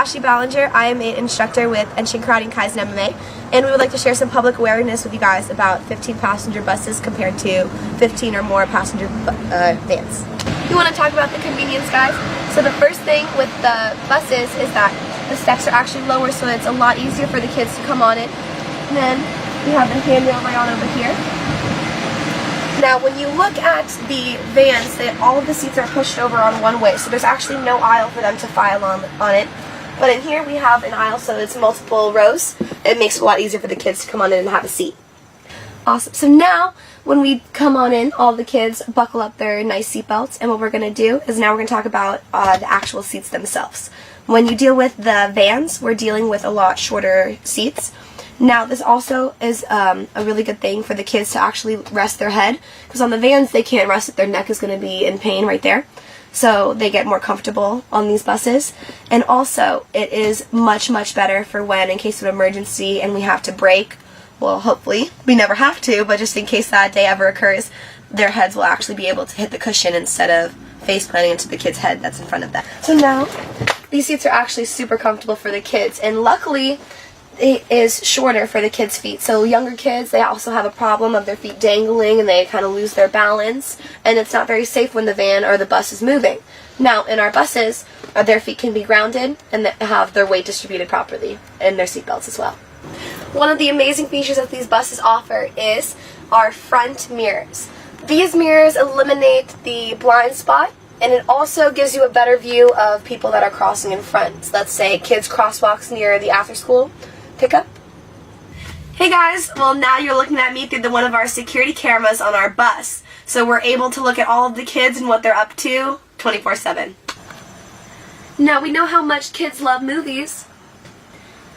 Ashley Ballinger. I am an instructor with Enshin Karate and Kaizen MMA, and we would like to share some public awareness with you guys about 15-passenger buses compared to 15 or more passenger vans. We want to talk about the convenience, guys. So the first thing with the buses is that the steps are actually lower, so it's a lot easier for the kids to come on it. And then we have the handrail right on over here. Now, when you look at the vans, all of the seats are pushed over on one way, so there's actually no aisle for them to file on it. But in here, we have an aisle, so it's multiple rows. It makes it a lot easier for the kids to come on in and have a seat. Awesome. So now, when we come on in, all the kids buckle up their nice seat belts, and what we're going to do is now we're going to talk about the actual seats themselves. When you deal with the vans, we're dealing with a lot shorter seats. Now, this also is a really good thing for the kids to actually rest their head, because on the vans they can't rest it. Their neck is going to be in pain right there. So they get more comfortable on these buses. And also, it is much, much better for when, in case of emergency and we have to brake, well, hopefully, we never have to, but just in case that day ever occurs, their heads will actually be able to hit the cushion instead of face planting into the kid's head that's in front of them. So now, these seats are actually super comfortable for the kids, and luckily, it is shorter for the kids' feet. So younger kids, they also have a problem of their feet dangling and they kind of lose their balance, and it's not very safe when the van or the bus is moving. Now, in our buses, their feet can be grounded and they have their weight distributed properly, and their seatbelts as well. One of the amazing features that these buses offer is our front mirrors. These mirrors eliminate the blind spot, and it also gives you a better view of people that are crossing in front. So let's say kids crosswalks near the Afterschool pickup. Hey guys, well now you're looking at me through one of our security cameras on our bus. So we're able to look at all of the kids and what they're up to 24/7. Now we know how much kids love movies.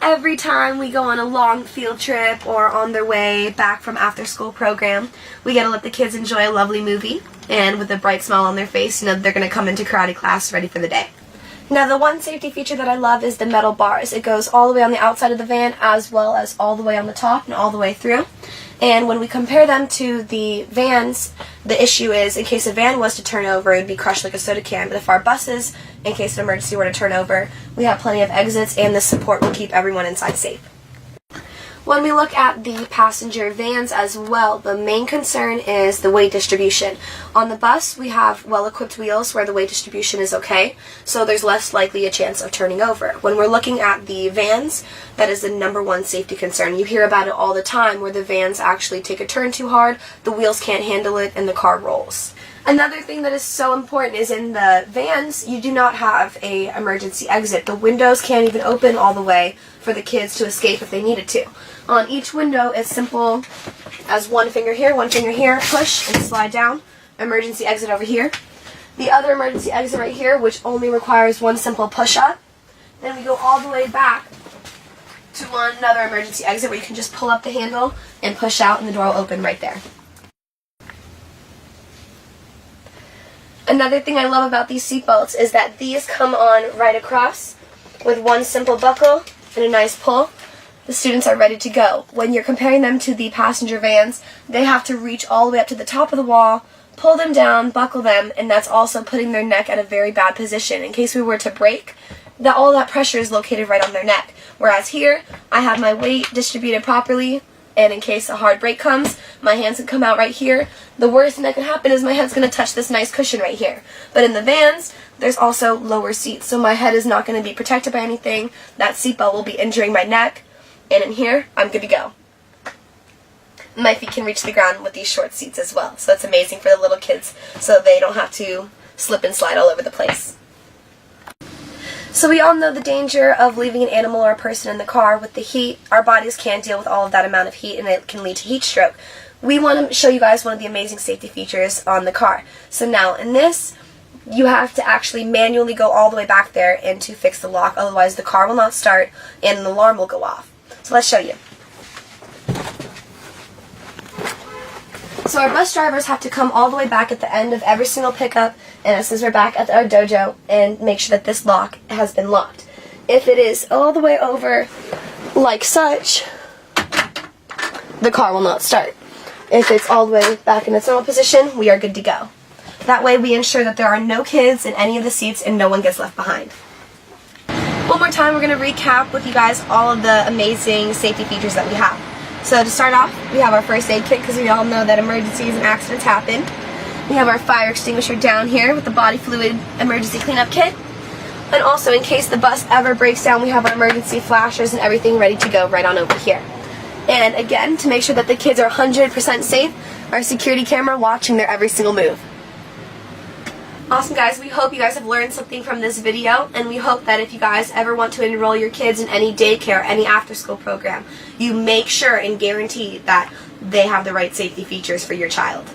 Every time we go on a long field trip or on their way back from after-school program, we get to let the kids enjoy a lovely movie, and with a bright smile on their face, you know they're going to come into karate class ready for the day. Now, the one safety feature that I love is the metal bars. It goes all the way on the outside of the van as well as all the way on the top and all the way through. And when we compare them to the vans, the issue is in case a van was to turn over, it would be crushed like a soda can. But if our buses, in case an emergency were to turn over, we have plenty of exits, and the support will keep everyone inside safe. When we look at the passenger vans as well, the main concern is the weight distribution. On the bus, we have well-equipped wheels where the weight distribution is okay, so there's less likely a chance of turning over. When we're looking at the vans, that is the #1 safety concern. You hear about it all the time where the vans actually take a turn too hard, the wheels can't handle it, and the car rolls. Another thing that is so important is in the vans, you do not have a emergency exit. The windows can't even open all the way for the kids to escape if they needed to. On each window, it's simple as one finger here, push and slide down. Emergency exit over here. The other emergency exit right here, which only requires one simple push up. Then we go all the way back to another emergency exit where you can just pull up the handle and push out, and the door will open right there. Another thing I love about these seatbelts is that these come on right across with one simple buckle and a nice pull. The students are ready to go. When you're comparing them to the passenger vans, they have to reach all the way up to the top of the wall, pull them down, buckle them, and that's also putting their neck at a very bad position. In case we were to break, all that pressure is located right on their neck. Whereas here, I have my weight distributed properly, and in case a hard break comes, my hands can come out right here. The worst thing that can happen is my head's going to touch this nice cushion right here. But in the vans, there's also lower seats, so my head is not going to be protected by anything. That seatbelt will be injuring my neck, and in here, I'm good to go. My feet can reach the ground with these short seats as well, so that's amazing for the little kids, so they don't have to slip and slide all over the place. So we all know the danger of leaving an animal or a person in the car with the heat. Our bodies can't deal with all of that amount of heat, and it can lead to heat stroke. We want to show you guys one of the amazing safety features on the car. So now, in this, you have to actually manually go all the way back there and to fix the lock, otherwise the car will not start and an alarm will go off. So let's show you. So our bus drivers have to come all the way back at the end of every single pickup, and it says we're back at our dojo, and make sure that this lock has been locked. If it is all the way over like such, the car will not start. If it's all the way back in its normal position, we are good to go. That way we ensure that there are no kids in any of the seats and no one gets left behind. One more time, we're going to recap with you guys all of the amazing safety features that we have. So to start off, we have our first aid kit because we all know that emergencies and accidents happen. We have our fire extinguisher down here with the body fluid emergency cleanup kit. And also, in case the bus ever breaks down, we have our emergency flashers and everything ready to go right on over here. And again, to make sure that the kids are 100% safe, our security camera watching their every single move. Awesome, guys. We hope you guys have learned something from this video, and we hope that if you guys ever want to enroll your kids in any daycare, any after-school program, you make sure and guarantee that they have the right safety features for your child.